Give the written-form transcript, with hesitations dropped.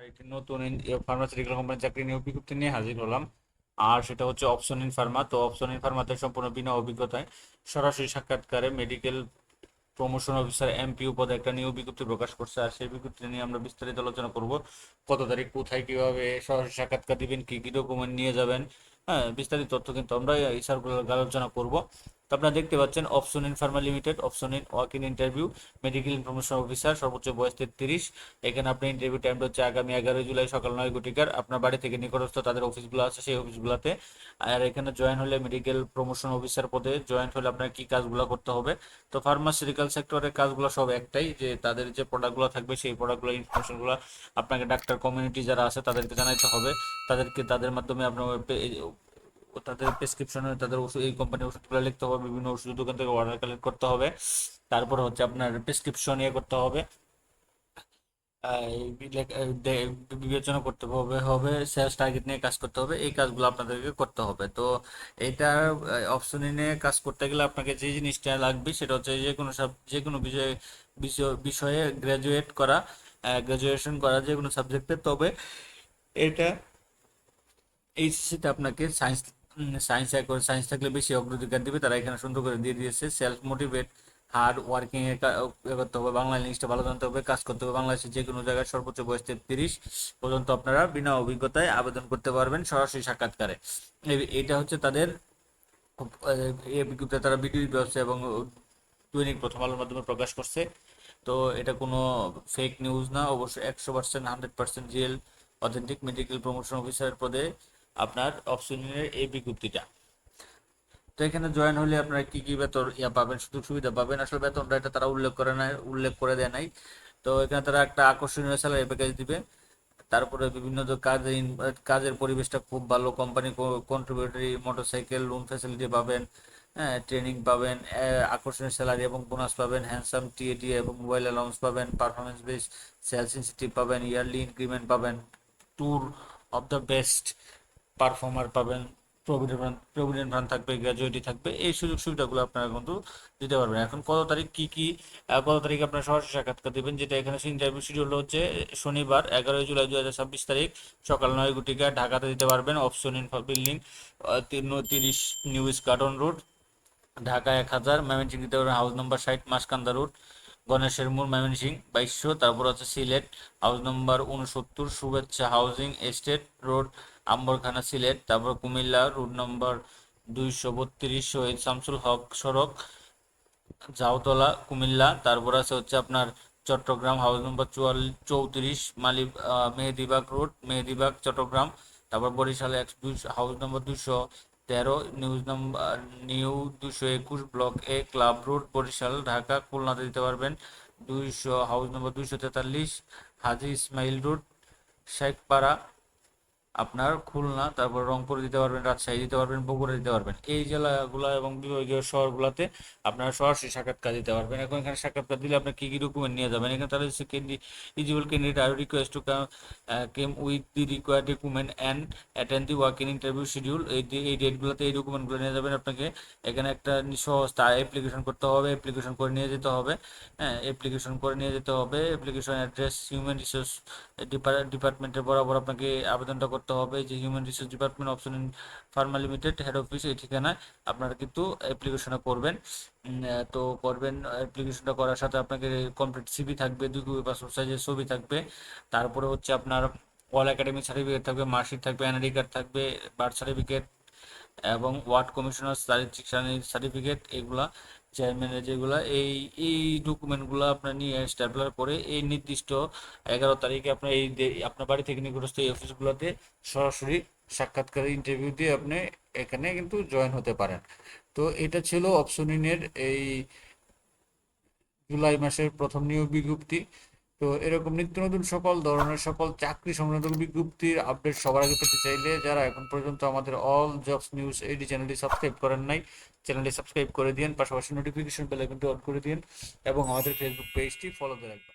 একটি নতুন pharmaceutical company চাকরি নিয়োগ বিজ্ঞপ্তি নিয়ে হাজির হলাম। আর সেটা হচ্ছে অপশন ইন ফার্মা। তো অপশন ইন ফার্মাতে সম্পূর্ণ বিনা অভিজ্ঞতায় সরাসরি সাক্ষাৎকারে মেডিকেল প্রমোশন অফিসার এমপিও পদে একটা নিয়োগ বিজ্ঞপ্তি প্রকাশ করছে। আর সেই বিজ্ঞপ্তি নিয়ে আমরা বিস্তারিত আলোচনা করব। কত তারিখ, কোথায়, কিভাবে সরাসরি সাক্ষাৎকার দিবেন, কি কি ডকুমেন্ট নিয়ে যাবেন, হ্যাঁ, বিস্তারিত তথ্য কিন্তু আমরা এই সার্কুলার আলোচনা করব। তো আপনারা দেখতে পাচ্ছেন option in Pharma limited, option in walk in interview, medical information officer, সর্বোচ্চ বয়স 33। এখানে আপনার ইন্টারভিউ টাইমটা হচ্ছে আগামী 11 জুলাই সকাল 9 ঘটিকার। আপনার বাড়ি থেকে নিকটস্থ তাদের অফিসগুলো আছে সেই অফিসগুলোতে। আর এখানে জয়েন হলে মেডিকেল প্রমোশন অফিসার পদে জয়েন হলে আপনার কি কাজগুলো করতে হবে। তো ফার্মাসিউটিক্যাল সেক্টরের কাজগুলো সব একটাই, যে তাদের যে প্রোডাক্টগুলো থাকবে সেই প্রোডাক্টগুলো ইনফরমেশনগুলো আপনাকে ডাক্তার কমিউনিটি যারা আছে তাদেরকে জানাইতে হবে। তাদের মাধ্যমে আপনার তাদের প্রেসক্রিপশনে তাদের ওষুধ, এই কোম্পানির ওষুধগুলো লিখতে হবে, বিভিন্ন ওষুধ দোকান থেকে অর্ডার কালেক্ট করতে হবে। তারপর হচ্ছে আপনার প্রেসক্রিপশন ইয়ে করতে হবে, বিবেচনা করতে হবে সেলস টার্গেট নিয়ে কাজ করতে হবে। এই কাজগুলো আপনাদেরকে করতে হবে। তো এইটার অপশন নিয়ে কাজ করতে গেলে আপনাকে যে জিনিসটা লাগবে সেটা হচ্ছে যে কোনো বিষয়ে গ্রাজুয়েশন করা যে কোনো সাবজেক্টে। তবে এটা এইচএসসিতে আপনাকে সায়েন্স থাকলে বেশি অগ্রাধিকার দিবে, তারা এখানে সুন্দর করে দিয়ে দিয়েছে। সেলফ মোটিভেট, হার্ড ওয়ার্কিং এ করতে হবে, বাংলা ইংলিশটা ভালো জানতে হবে, কাজ করতে হবে বাংলাদেশের যে কোনো জায়গায়। সর্বোচ্চ বয়স 33 পর্যন্ত আপনারা বিনা অভিজ্ঞতায় আবেদন করতে পারবেন সরাসরি সাক্ষাৎকারে। এটা হচ্ছে তাদের এই বিজ্ঞপ্তি তারা বিডিও ব্যবস্থা এবং দৈনিক প্রথম আলোর মাধ্যমে প্রকাশ করছে। তো এটা কোনো ফেক নিউজ না, অবশ্যই 100% 100% real authentic medical promotion officer পদে আপনার অপশনের এই বিজ্ঞপ্তিটা। তো এখানে জয়েন হলে আপনারা কি কি বেতন পাবেন, সুযোগ সুবিধা পাবেন, আসলে বেতনটা এটা তারা উল্লেখ করে দেয় নাই। তো এখানে তারা একটা আকর্ষণীয় স্যালারি প্যাকেজ দিবে। তারপরে বিভিন্ন যে কাজের পরিবেশটা খুব ভালো, company contributory motorcycle loan facility পাবেন, হ্যাঁ, ট্রেনিং পাবেন, আকর্ষণীয় স্যালারি এবং বোনাস পাবেন, হ্যান্ডসাম টিএডি এবং মোবাইল অ্যালাউন্স পাবেন, পারফরমেন্স বেস সেলস ইনসেন্টিভ পাবেন, ইয়ারলি ইনক্রিমেন্ট পাবেন, tour of the best performer পাবেন, প্রভিডেন্ট ফান্ড থাকবে, গ্র্যাজুইটি থাকবে। এই সুযোগ সুবিধাগুলো আপনারা কিন্তু দিতে পারবেন। এখন কত তারিখ আপনারা সরাসরি সাক্ষাৎকার দেবেন, যেটা এখানে ইন্টারভিউ শিডিউল হচ্ছে শনিবার 11 জুলাই 2026 সকাল 9 ঘটিকা। ঢাকাতে দিতে পারবেন option in building 30 new garden road, Dhaka 1000। Mymensingh দিতে পারবেন হাউস নম্বর 60 মাসকান্দা রোড, গণেশের মোড় ময়মনসিংহ 2200। তারপর হচ্ছে Sylhet house number 69 Shuvechchha housing estate road, Ambarkhana Sylhet. তারপর কুমিল্লা রোড নম্বর 232 শহীদ শামসুল হক সড়ক, জাউতলা কুমিল্লা। তারপর আছে হচ্ছে আপনার Chittagong house number 34 Mehedibagh road, Mehedibagh Chittagong. তারপর Barisal house number 213 new 221 block A club road Barisal Dhaka. খুলনাতে দিতে পারবেন house number 243 Haji Ismail road Shekhpara আপনার খুলনা। তারপর রংপুর দিতে পারবেন, রাজশাহী দিতে পারবেন, বগুড়া দিতে পারবেন। এই জেলাগুলো এবং বিভাগীয় শহরগুলোতে আপনারা সরাসরি সাক্ষাৎকার দিতে পারবেন। এখন এখানে সাক্ষাৎকার দিলে আপনি কি কি ডকুমেন্ট নিয়ে যাবেন, এখানে তারা হচ্ছে ইলিজিবল ক্যান্ডিডেট আর request to came with the required document and attend the work in interview schedule. এই ডেটগুলোতে এই ডকুমেন্টগুলো নিয়ে যাবেন। আপনাকে এখানে একটা সহজ অ্যাপ্লিকেশন করতে হবে, অ্যাপ্লিকেশন করে নিয়ে যেতে হবে। হ্যাঁ, অ্যাপ্লিকেশন অ্যাড্রেস হিউম্যান রিসোর্স ডিপার্টমেন্টের বরাবর আপনাকে আবেদনটা করতে হবে, যে human resource department option in Pharma limited head office, এই ঠিকানায় আপনারা কিন্তু অ্যাপ্লিকেশনটা করবেন। তো করবেন, অ্যাপ্লিকেশনটা করার সাথে আপনাকে কমপ্লিট সিভি থাকবে, 2 কপি পাসপোর্ট সাইজের ছবি থাকবে। তারপরে হচ্ছে আপনার অল একাডেমিক সার্টিফিকেট থাকবে, মার্কশিট থাকবে, এনআইডি কার্ড থাকবে, বার্থ সার্টিফিকেট এবং ওয়ার্ড কমিশনার সার্টিফিকেট, এগুলা চেয়ারম্যানের যেগুলা, এই ডকুমেন্টগুলো আপনার নিয়ে স্ট্যাপলার করে এই নির্দিষ্ট 11 তারিখে আপনার আপনার বাড়ি থেকে নিকটস্থ এই অফিসগুলোতে সরাসরি সাক্ষাৎকার ইন্টারভিউ দিয়ে আপনি এখানে কিন্তু জয়েন হতে পারেন। তো এটা ছিল অপশন ইনের এই জুলাই মাসের প্রথম নিয়োগ বিজ্ঞপ্তি। তো এরকম নিত্য নতুন সকল ধরনের সকল চাকরি সংক্রান্ত বিজ্ঞপ্তির আপডেট সবার আগে পেতে চাইলে যারা এখন পর্যন্ত আমাদের অল জবস নিউজ এইডি চ্যানেলটি সাবস্ক্রাইব করেন নাই, চ্যানেলটি সাবস্ক্রাইব করে দিন, পাশাপাশি নোটিফিকেশন বেল আইকনটি অন করে দিন এবং আমাদের ফেসবুক পেজটি ফলো দিয়ে রাখবেন।